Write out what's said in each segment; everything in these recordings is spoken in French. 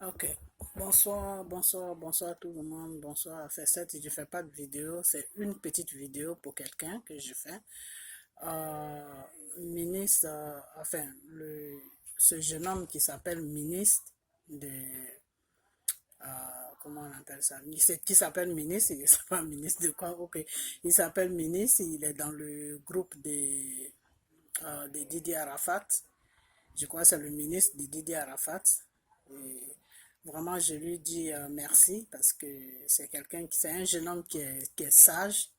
Ok, bonsoir tout le monde, bonsoir. Je fais pas de vidéo, c'est une petite vidéo pour quelqu'un que je fais. Euh, Ministre, ce jeune homme qui s'appelle ministre de, comment on appelle ça? Qui s'appelle ministre, il n'est pas ministre de quoi? Ok, il s'appelle ministre, il est dans le groupe de Didier Arafat. Je crois que c'est le ministre de Didier Arafat. Et vraiment, je lui dis merci parce que c'est un jeune homme qui est sage.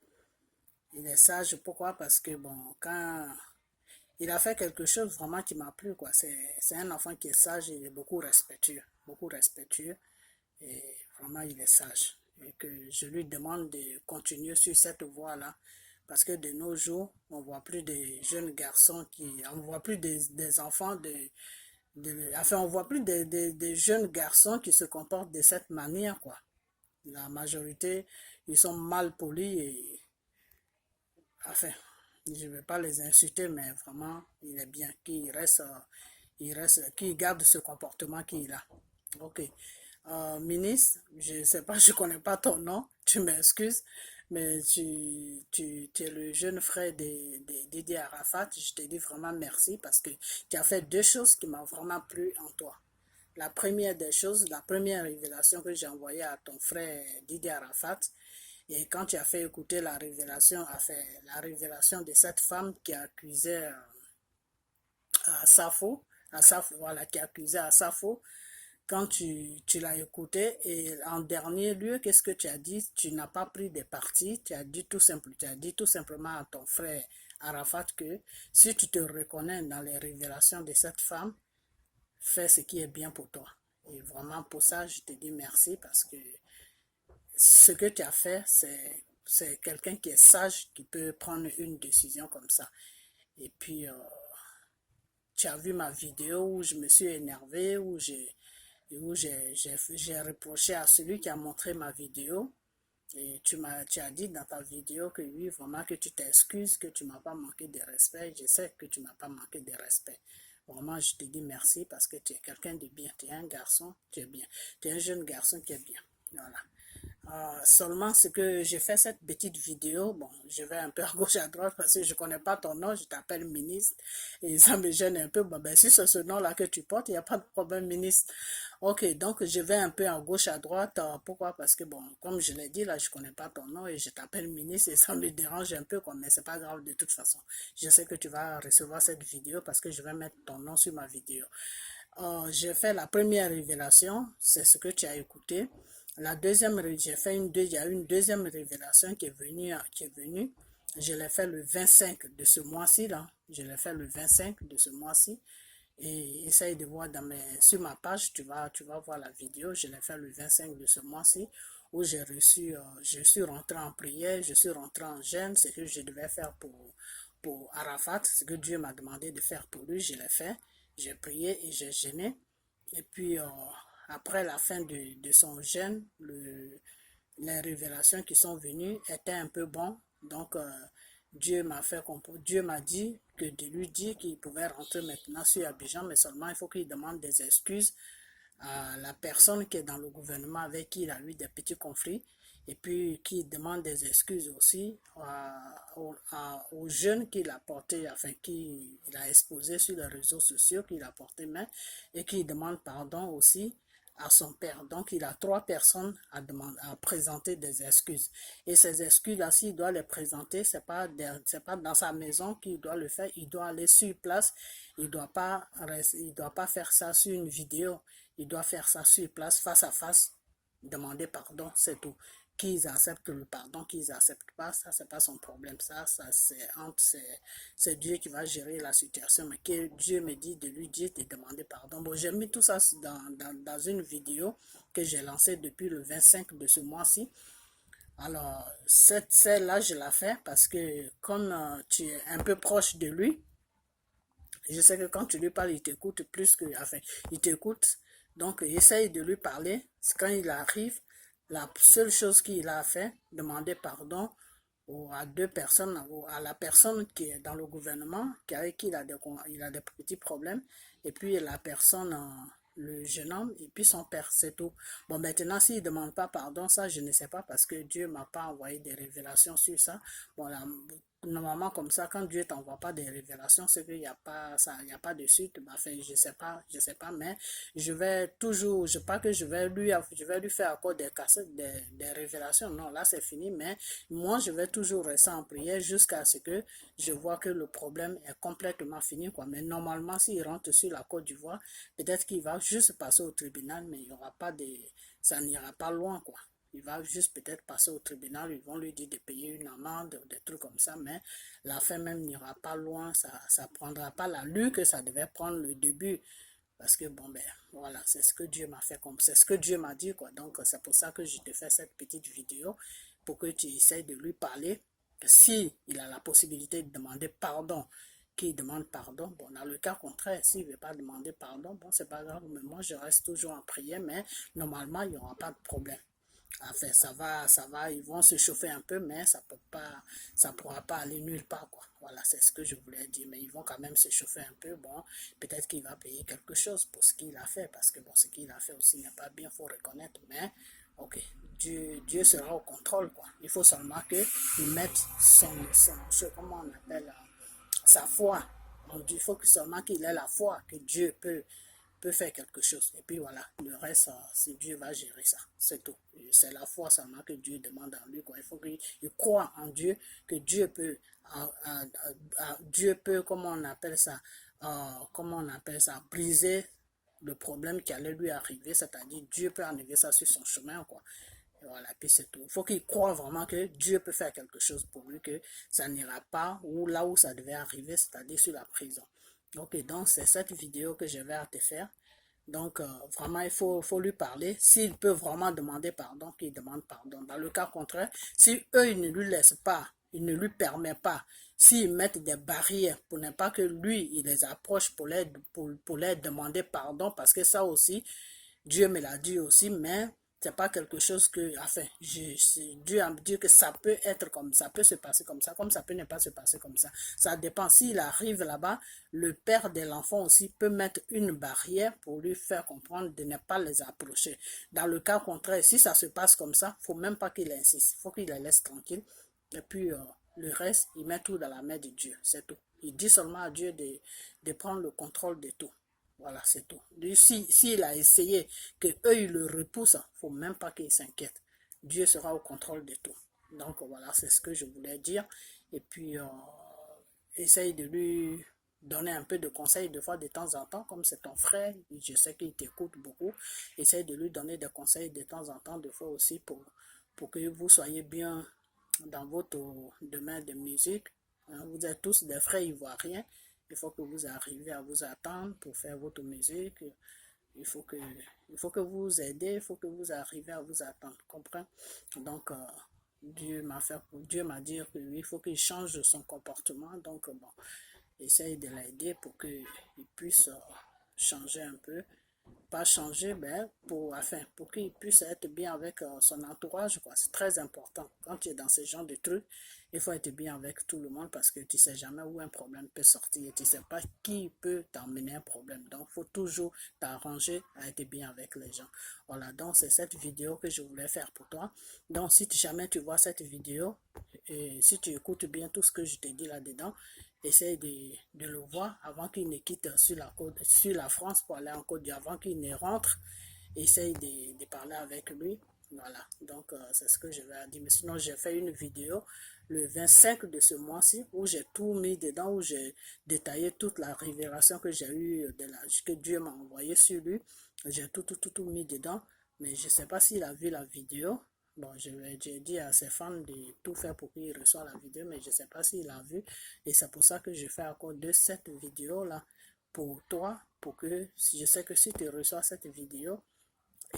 Il est sage, pourquoi? Parce que bon, quand il a fait quelque chose vraiment qui m'a plu, quoi. C'est un enfant qui est sage, il est beaucoup respectueux, et vraiment il est sage. Et que je lui demande de continuer sur cette voie-là, parce que de nos jours, on voit plus des jeunes garçons on voit plus des enfants on voit plus des jeunes garçons qui se comportent de cette manière, quoi. La majorité, ils sont mal polis et, enfin, je ne vais pas les insulter, mais vraiment, il est bien qu'il garde ce comportement qu'il a. Ok. Ministre, je ne sais pas, je ne connais pas ton nom, tu m'excuses, mais tu es le jeune frère de Didier Arafat. Je te dis vraiment merci parce que tu as fait deux choses qui m'ont vraiment plu en toi. La première des choses, la première révélation que j'ai envoyée à ton frère Didier Arafat, et quand tu as fait écouter la révélation de cette femme qui accusait voilà, qui accusait Safo, quand tu l'as écouté, et en dernier lieu, qu'est-ce que tu as dit? Tu n'as pas pris de parti, tu as dit tout simplement à ton frère Arafat que si tu te reconnais dans les révélations de cette femme, fais ce qui est bien pour toi. Et vraiment pour ça, je te dis merci parce que ce que tu as fait, c'est quelqu'un qui est sage qui peut prendre une décision comme ça. Et puis, tu as vu ma vidéo où je me suis énervé, j'ai reproché à celui qui a montré ma vidéo. Et tu as dit dans ta vidéo que oui, vraiment que tu t'excuses, que tu ne m'as pas manqué de respect. Je sais que tu ne m'as pas manqué de respect. Vraiment, je te dis merci parce que tu es quelqu'un de bien. Tu es un garçon, tu es bien. Tu es un jeune garçon qui est bien. Voilà. Seulement, ce que j'ai fait cette petite vidéo, bon, je vais un peu à gauche à droite parce que je ne connais pas ton nom, je t'appelle ministre et ça me gêne un peu. Bon, ben, si c'est ce nom-là que tu portes, il n'y a pas de problème, ministre. Ok, donc je vais un peu à gauche à droite. Pourquoi? Parce que, bon, comme je l'ai dit, là, je ne connais pas ton nom et je t'appelle ministre et ça me dérange un peu, quoi, mais c'est pas grave de toute façon. Je sais que tu vas recevoir cette vidéo parce que je vais mettre ton nom sur ma vidéo. J'ai fait la première révélation, c'est ce que tu as écouté. La deuxième, il y a une deuxième révélation qui est venue. Je l'ai fait le 25 de ce mois-ci, là. Je l'ai fait le 25 de ce mois-ci. Et essaye de voir sur ma page, tu vas voir la vidéo. Je l'ai fait le 25 de ce mois-ci où je suis rentré en prière, je suis rentré en jeûne, ce que je devais faire pour Arafat, ce que Dieu m'a demandé de faire pour lui, je l'ai fait. J'ai prié et j'ai jeûné. Et puis, après la fin de son jeûne, les révélations qui sont venues étaient un peu bonnes. Donc, Dieu m'a dit que de lui dire qu'il pouvait rentrer maintenant sur Abidjan, mais seulement il faut qu'il demande des excuses à la personne qui est dans le gouvernement avec qui il a eu des petits conflits et puis qui demande des excuses aussi aux jeunes qu'il a porté, enfin qu'il a exposé sur les réseaux sociaux, qu'il a porté main et qui demande pardon aussi à son père. Donc, il a trois personnes à présenter des excuses. Et ces excuses-là, s'il doit les présenter, c'est pas dans sa maison qu'il doit le faire. Il doit aller sur place. Il doit pas faire ça sur une vidéo. Il doit faire ça sur place, face à face, demander pardon, c'est tout. Qu'ils acceptent le pardon, qu'ils n'acceptent pas, ça, c'est pas son problème. C'est Dieu qui va gérer la situation. Mais que Dieu me dit de lui dire de demander pardon. Bon, j'ai mis tout ça dans une vidéo que j'ai lancée depuis le 25 de ce mois-ci. Alors, celle-là, je la fais parce que comme tu es un peu proche de lui, je sais que quand tu lui parles, il t'écoute plus que... Enfin, il t'écoute. Donc, essaye de lui parler. Quand il arrive, la seule chose qu'il a fait, demander pardon à deux personnes, à la personne qui est dans le gouvernement, avec qui il a des petits problèmes, et puis la personne le jeune homme et puis son père, c'est tout. Bon, maintenant, s'il ne demande pas pardon, ça, je ne sais pas parce que Dieu ne m'a pas envoyé des révélations sur ça. Bon, là, normalement, comme ça, quand Dieu ne t'envoie pas des révélations, c'est qu'il n'y a pas, ça, il n'y a pas de suite. Enfin, je sais pas, mais je vais toujours, je pas que je vais lui faire encore des cassettes, des révélations. Non, là, c'est fini, mais moi, je vais toujours rester en prière jusqu'à ce que je vois que le problème est complètement fini, quoi. Mais normalement, s'il rentre sur la Côte d'Ivoire, peut-être qu'il va juste passer au tribunal, mais il y aura pas de, ça n'ira pas loin, quoi. Il va juste peut-être passer au tribunal, ils vont lui dire de payer une amende, des trucs comme ça, mais la fin même n'ira pas loin, ça prendra pas l'allure que ça devait prendre le début. Parce que bon, ben voilà, c'est ce que Dieu m'a fait, comme c'est ce que Dieu m'a dit, quoi. Donc, c'est pour ça que je te fais cette petite vidéo, pour que tu essayes de lui parler. Si il a la possibilité de demander pardon, qu'il demande pardon. Bon, dans le cas contraire, s'il ne veut pas demander pardon, bon, c'est pas grave, mais moi, je reste toujours en prière, mais normalement, il n'y aura pas de problème. Enfin, ça va, ils vont se chauffer un peu, mais ça peut pas, ça pourra pas aller nulle part, quoi. Voilà, c'est ce que je voulais dire. Mais ils vont quand même se chauffer un peu. Bon, peut-être qu'il va payer quelque chose pour ce qu'il a fait, parce que bon, ce qu'il a fait aussi n'est pas bien, faut reconnaître. Mais, ok, Dieu sera au contrôle, quoi. Il faut seulement qu'il mette comment on appelle, sa foi en Dieu. Il faut que seulement qu'il ait la foi que Dieu peut faire quelque chose. Et puis voilà, le reste, c'est Dieu va gérer ça. C'est tout. C'est la foi seulement que Dieu demande en lui, quoi. Il faut qu'il croit en Dieu, que Dieu peut, Dieu peut, comment on appelle ça, briser le problème qui allait lui arriver, c'est-à-dire Dieu peut enlever ça sur son chemin, quoi. Et voilà, puis c'est tout. Il faut qu'il croie vraiment que Dieu peut faire quelque chose pour lui, que ça n'ira pas ou là où ça devait arriver, c'est-à-dire sur la prison. Ok, donc c'est cette vidéo que je vais à te faire. Donc, vraiment, faut lui parler. S'il peut vraiment demander pardon, qu'il demande pardon. Dans le cas contraire, si eux, ils ne lui laissent pas, ils ne lui permettent pas, s'ils mettent des barrières pour ne pas que lui, il les approche pour les demander pardon, parce que ça aussi, Dieu me l'a dit aussi, mais c'est pas quelque chose que, enfin, Dieu a dit que ça peut être comme ça, peut se passer comme ça peut ne pas se passer comme ça. Ça dépend. S'il arrive là-bas, le père de l'enfant aussi peut mettre une barrière pour lui faire comprendre de ne pas les approcher. Dans le cas contraire, si ça se passe comme ça, faut même pas qu'il insiste, faut qu'il les laisse tranquilles. Et puis, le reste, il met tout dans la main de Dieu, c'est tout. Il dit seulement à Dieu de prendre le contrôle de tout. Voilà, c'est tout. S'il a essayé que eux ils le repoussent, il ne faut même pas qu'il s'inquiète. Dieu sera au contrôle de tout. Donc voilà, c'est ce que je voulais dire. Et puis, essaye de lui donner un peu de conseils de fois de temps en temps, comme c'est ton frère, je sais qu'il t'écoute beaucoup. Essaye de lui donner des conseils de temps en temps, de fois aussi, pour que vous soyez bien dans votre domaine de musique. Vous êtes tous des frères ivoiriens. Il faut que vous arriviez à vous attendre pour faire votre musique. Il faut que, il faut que vous aidez, il faut que vous arriviez à vous attendre. Comprenez? Donc, Dieu m'a dit qu'il faut qu'il change son comportement. Donc, bon, essaye de l'aider pour qu'il puisse changer un peu, pas changer, mais pour qu'il puisse être bien avec son entourage, quoi. C'est très important. Quand tu es dans ce genre de trucs, il faut être bien avec tout le monde parce que tu sais jamais où un problème peut sortir. Tu sais pas qui peut t'emmener un problème. Donc, il faut toujours t'arranger à être bien avec les gens. Voilà, donc c'est cette vidéo que je voulais faire pour toi. Donc, si jamais tu vois cette vidéo, et si tu écoutes bien tout ce que je te dis là-dedans, essaye de le voir avant qu'il ne quitte sur la France pour aller en Côte d'Ivoire, avant qu'il ne rentre. Essaye de parler avec lui. Voilà, donc c'est ce que je vais dire. Mais sinon, j'ai fait une vidéo le 25 de ce mois-ci où j'ai tout mis dedans, où j'ai détaillé toute la révélation que j'ai eue, que Dieu m'a envoyé sur lui. J'ai tout mis dedans. Mais je ne sais pas s'il a vu la vidéo. Bon, j'ai dit à ses fans de tout faire pour qu'il reçoive la vidéo, mais je ne sais pas s'il a vu. Et c'est pour ça que je fais encore de cette vidéo-là pour toi, pour que je sais que si tu reçois cette vidéo,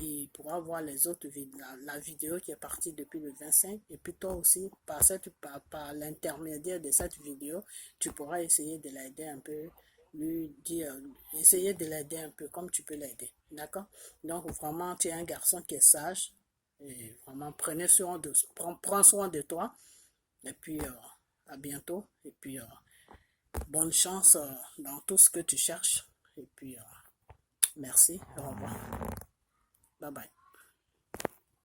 il pourra voir les autres vidéos, la vidéo qui est partie depuis le 25. Et puis toi aussi, par l'intermédiaire de cette vidéo, tu pourras essayer de l'aider un peu, lui dire, essayer de l'aider un peu comme tu peux l'aider. D'accord? Donc vraiment, tu es un garçon qui est sage. Et vraiment, prends soin de toi. Et puis, à bientôt. Et puis, bonne chance dans tout ce que tu cherches. Et puis, Merci, au revoir. Bye bye.